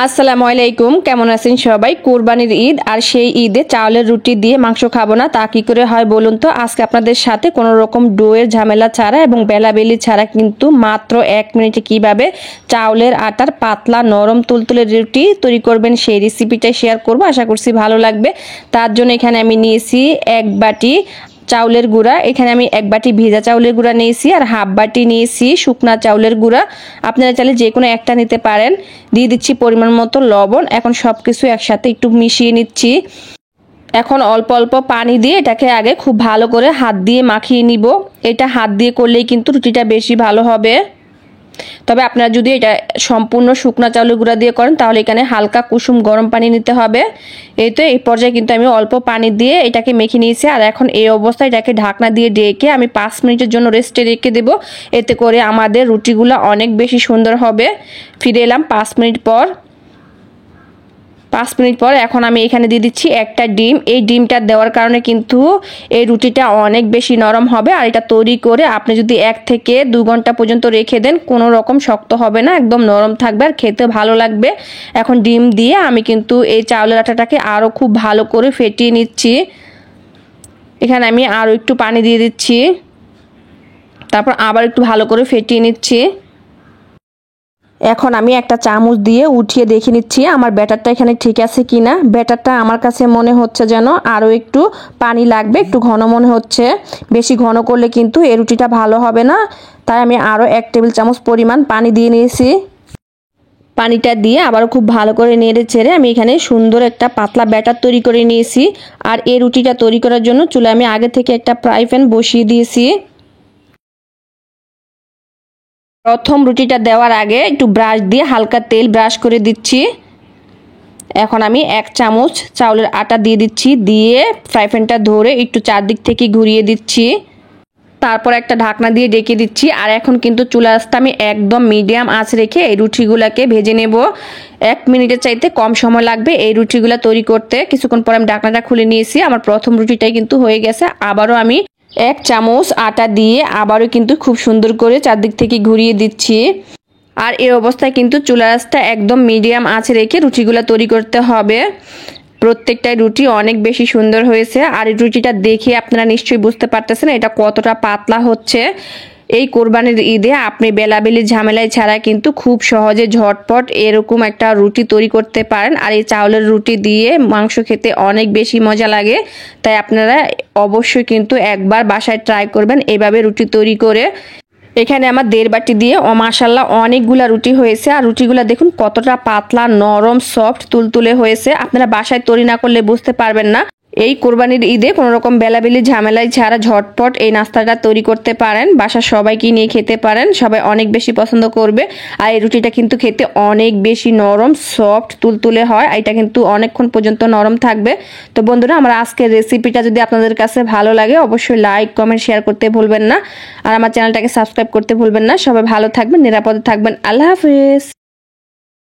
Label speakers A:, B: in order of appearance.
A: আসসালামু আলাইকুম, কেমন আছেন সবাই? কুরবানির ঈদ আর সেই ঈদে চাউলের রুটি দিয়ে মাংস খাবো না, তা কি করে হয় বলুন তো। আজকে আপনাদের সাথে কোনো রকম ডোয়ের ঝামেলা ছাড়া এবং বেলাবেলি ছাড়া কিন্তু মাত্র 1 মিনিটে কিভাবে চাউলের আটার পাতলা নরম তুলতুলে রুটি তৈরি করবেন সেই রেসিপিটাই শেয়ার করব। আশা করছি ভালো লাগবে। তার জন্য এখানে আমি নিয়েছি 1 বাটি চাউলের গুঁড়া। এখানে আমি 1 বাটি ভেজা চাউলের গুঁড়া নিয়েছি আর হাফ বাটি নিয়েছি শুকনা চাউলের গুঁড়া। আপনারা চাইলে যে কোনো একটা নিতে পারেন। দিয়ে দিচ্ছি পরিমাণ মতো লবণ। এখন সব কিছু একসাথে একটু মিশিয়ে নিচ্ছি। এখন অল্প অল্প পানি দিয়ে এটাকে আগে খুব ভালো করে হাত দিয়ে মাখিয়ে নিব। এটা হাত দিয়ে করলেই কিন্তু রুটিটা বেশি ভালো হবে। তবে আপনারা যদি এটা সম্পূর্ণ শুকনা চাউলের গুঁড়া দিয়ে করেন তাহলে এখানে হালকা কুসুম গরম পানি নিতে হবে। এই তো এই পর্যায়ে কিন্তু আমি অল্প পানি দিয়ে এটাকে মেখে নিয়েছি। আর এখন এই অবস্থায় এটাকে ঢাকনা দিয়ে ঢেকে আমি 5 মিনিটের জন্য রেস্টে রেখে দেব। এতে করে আমাদের রুটিগুলো অনেক বেশি সুন্দর হবে। ফিরে এলাম 5 মিনিট পর। 5 মিনিট পর এখন আমি এখানে দিয়ে দিচ্ছি একটা ডিম। এই ডিমটা দেওয়ার কারণে কিন্তু এই রুটিটা অনেক বেশি নরম হবে। আর এটা তৈরি করে আপনি যদি 1 থেকে 2 ঘন্টা পর্যন্ত রেখে দেন কোনো রকম শক্ত হবে না, একদম নরম থাকবে আর খেতে ভালো লাগবে। এখন ডিম দিয়ে আমি কিন্তু এই চাউলের আটাটাকে আরও খুব ভালো করে ফেটিয়ে নিচ্ছি। এখানে আমি আরও একটু পানি দিয়ে দিচ্ছি, তারপর আবার একটু ভালো করে ফেটিয়ে নিচ্ছি। এখন আমি একটা চামচ দিয়ে উঠিয়ে দেখে নিচ্ছি আমার ব্যাটারটা এখানে ঠিক আছে কিনা। ব্যাটারটা আমার কাছে মনে হচ্ছে যেন আরও একটু পানি লাগবে, একটু ঘন মনে হচ্ছে। বেশি ঘন করলে কিন্তু এই রুটিটা ভালো হবে না। তাই আমি আরও 1 টেবিল চামচ পরিমাণ পানি দিয়ে নিয়েছি। পানিটা দিয়ে আবারও খুব ভালো করে নেড়ে ছেড়ে আমি এখানে সুন্দর একটা পাতলা ব্যাটার তৈরি করে নিয়েছি। আর এই রুটিটা তৈরি করার জন্য চুলায় আমি আগে থেকে একটা ফ্রাই প্যান বসিয়ে দিয়েছি। প্রথম রুটিটা দেওয়ার আগে একটু ব্রাশ দিয়ে হালকা তেল ব্রাশ করে দিচ্ছি। এখন আমি 1 চামচ চাউলের আটা দিয়ে দিচ্ছি, দিয়ে ফ্রাই প্যানটা ধরে একটু চারদিক থেকে ঘুরিয়ে দিচ্ছি। তারপর একটা ঢাকনা দিয়ে ঢেকে দিচ্ছি। আর এখন কিন্তু চুলা আঁচটা আমি একদম মিডিয়াম আঁচ রেখে এই রুটিগুলোকে ভেজে নেব। 1 মিনিটের চাইতে কম সময় লাগবে এই রুটিগুলো তৈরি করতে। কিছুক্ষণ পর আমি ঢাকনাটা খুলে নিয়েছি। আমার প্রথম রুটিটাই কিন্তু হয়ে গেছে। আবারও আমি 1 চামচ আটা দিয়ে আবারও কিন্তু খুব সুন্দর করে চারদিক থেকে ঘুরিয়ে দিচ্ছি। আর এই অবস্থায় কিন্তু চুলার আঁচটা একদম মিডিয়াম আঁচে রেখে রুটিগুলো তৈরি করতে হবে। প্রত্যেকটাই রুটি অনেক বেশি সুন্দর হয়েছে। আর এই রুটিটা দেখে আপনারা নিশ্চয়ই বুঝতে পারতেছেন এটা কতটা পাতলা হচ্ছে। এই কোরবানির ঈদে আপনি বেলাবেলি ঝামেলায় ছাড়া কিন্তু খুব সহজে ঝটপট এরকম একটা রুটি তৈরি করতে পারেন। আর এই চাউলের রুটি দিয়ে মাংস খেতে অনেক বেশি মজা লাগে। তাই আপনারা অবশ্যই কিন্তু একবার বাসায় ট্রাই করবেন এইভাবে রুটি তৈরি করে। এখানে আমার 1.5 বাটি দিয়ে মাশাআল্লাহ অনেকগুলা রুটি হয়েছে। আর রুটিগুলা দেখুন কতটা পাতলা নরম সফট তুলতুলে হয়েছে। আপনারা বাসায় তৈরি না করলে বুঝতে পারবেন না। এই কোরবানির ঈদে কোনো রকম বেলাবেলি ঝামেলাই ছাড়া ঝটপট এই নাস্তাটা তৈরি করতে পারেন। বাসার সবাইকে নিয়ে খেতে পারেন, সবাই অনেক বেশি পছন্দ করবে। আর এই রুটিটা কিন্তু খেতে অনেক বেশি নরম সফট তুলতুলে হয়। এটা কিন্তু অনেকক্ষণ পর্যন্ত নরম থাকবে। তো বন্ধুরা, আমার আজকের রেসিপিটা যদি আপনাদের কাছে ভালো লাগে অবশ্যই লাইক কমেন্ট শেয়ার করতে ভুলবেন না। আর আমার চ্যানেলটাকে সাবস্ক্রাইব করতে ভুলবেন না। সবাই ভালো থাকবেন, নিরাপদে থাকবেন। আল্লাহ হাফেজ।